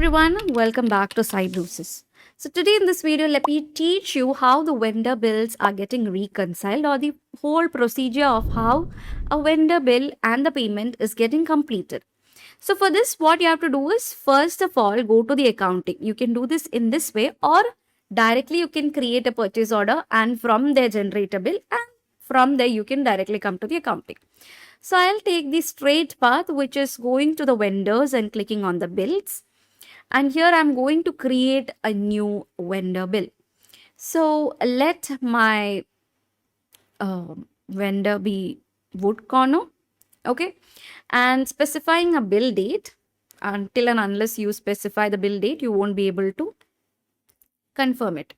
everyone, welcome back to Cybrosys. So today in this video, let me teach you how the vendor bills are getting reconciled, or the whole procedure of how a vendor bill and the payment is getting completed. So for this, what you have to do is first of all, go to the accounting. You can do this in this way, or directly you can create a purchase order and from there generate a bill, and from there you can directly come to the accounting. So I'll take the straight path, which is going to the vendors and clicking on the bills. And here I'm going to create a new vendor bill. So let my vendor be wood corner. Okay. And specifying a bill date, until and unless you specify the bill date, you won't be able to confirm it.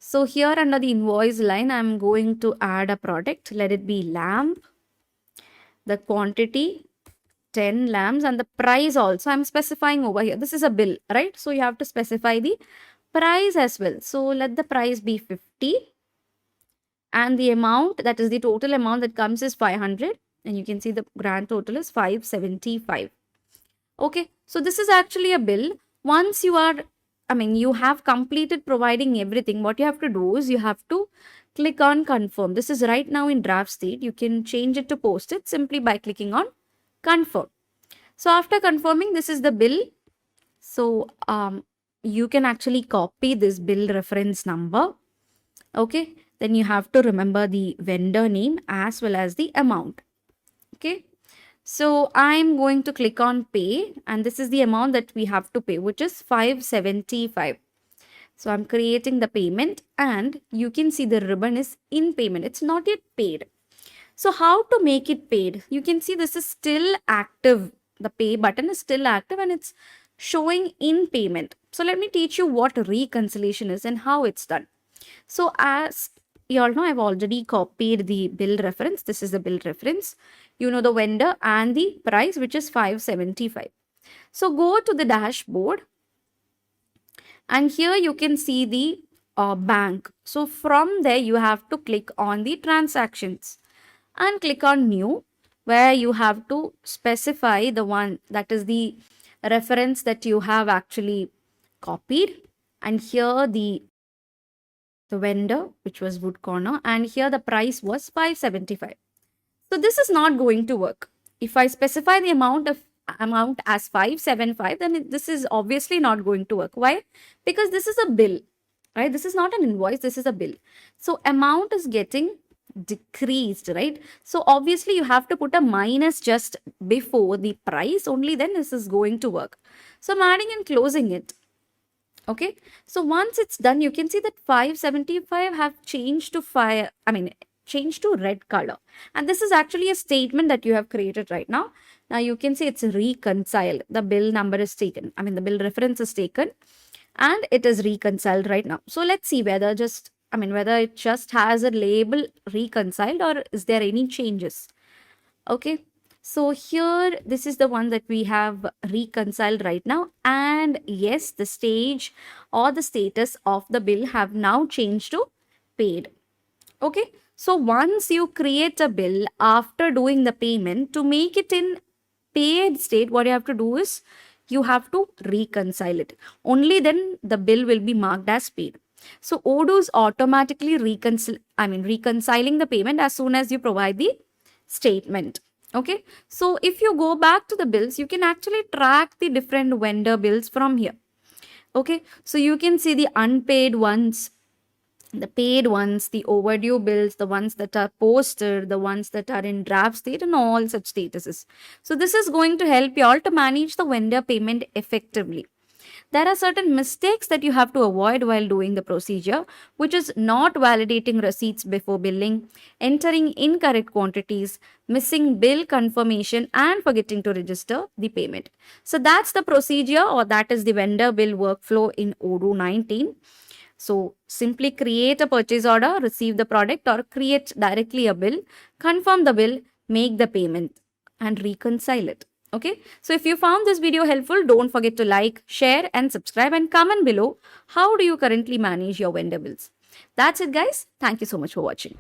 So here under the invoice line, I'm going to add a product. Let it be lamp. The quantity 10 lamps, and the price also I'm specifying over here. This is a bill, right? So you have to specify the price as well. So let the price be 50, and the amount, that is the total amount that comes, is 500, and you can see the grand total is 575. Okay, so this is actually a bill. Once you have completed providing everything, what you have to do is you have to click on confirm. This is right now in draft state. You can change it to post it simply by clicking on confirm. So after confirming, this is the bill. So you can actually copy this bill reference number. Okay, then you have to remember the vendor name as well as the amount. Okay, so I'm going to click on pay, and this is the amount that we have to pay, which is 575. So I'm creating the payment, and you can see the ribbon is in payment. It's not yet paid. So how to make it paid? You can see this is still active. The pay button is still active and it's showing in payment. So let me teach you what reconciliation is and how it's done. So as you all know, I've already copied the bill reference. This is the bill reference. You know the vendor and the price, which is 575. So go to the dashboard, and here you can see the bank. So from there you have to click on the transactions and click on new, where you have to specify the one that is the reference that you have actually copied, and here the vendor, which was wood corner, and here the price was 575. So this is not going to work. If I specify the amount as 575, then this is obviously not going to work. Why? Because this is a bill, right? This is not an invoice, this is a bill. So amount is getting decreased, right? So obviously you have to put a minus just before the price, only then this is going to work. So I'm adding and closing it. Okay, so once it's done, you can see that 575 have changed to changed to red color, and this is actually a statement that you have created right now. Now you can see it's reconciled. The bill number is taken, the bill reference is taken, and it is reconciled right now. So let's see whether it just has a label reconciled, or is there any changes. Okay, so here this is the one that we have reconciled right now, and yes, the stage or the status of the bill have now changed to paid. Okay, so once you create a bill after doing the payment, to make it in paid state, what you have to do is you have to reconcile it. Only then the bill will be marked as paid. So Odoo is automatically reconciling the payment as soon as you provide the statement. Okay, so if you go back to the bills, you can actually track the different vendor bills from here. Okay, so you can see the unpaid ones, the paid ones, the overdue bills, the ones that are posted, the ones that are in draft state, and all such statuses. So this is going to help you all to manage the vendor payment effectively. There are certain mistakes that you have to avoid while doing the procedure, which is not validating receipts before billing, entering incorrect quantities, missing bill confirmation, and forgetting to register the payment. So that's the procedure, or that is the vendor bill workflow in Odoo 19. So simply create a purchase order, receive the product, or create directly a bill, confirm the bill, make the payment, and reconcile it. Okay, so if you found this video helpful, don't forget to like, share, and subscribe, and comment below how do you currently manage your vendor bills. That's it, guys. Thank you so much for watching.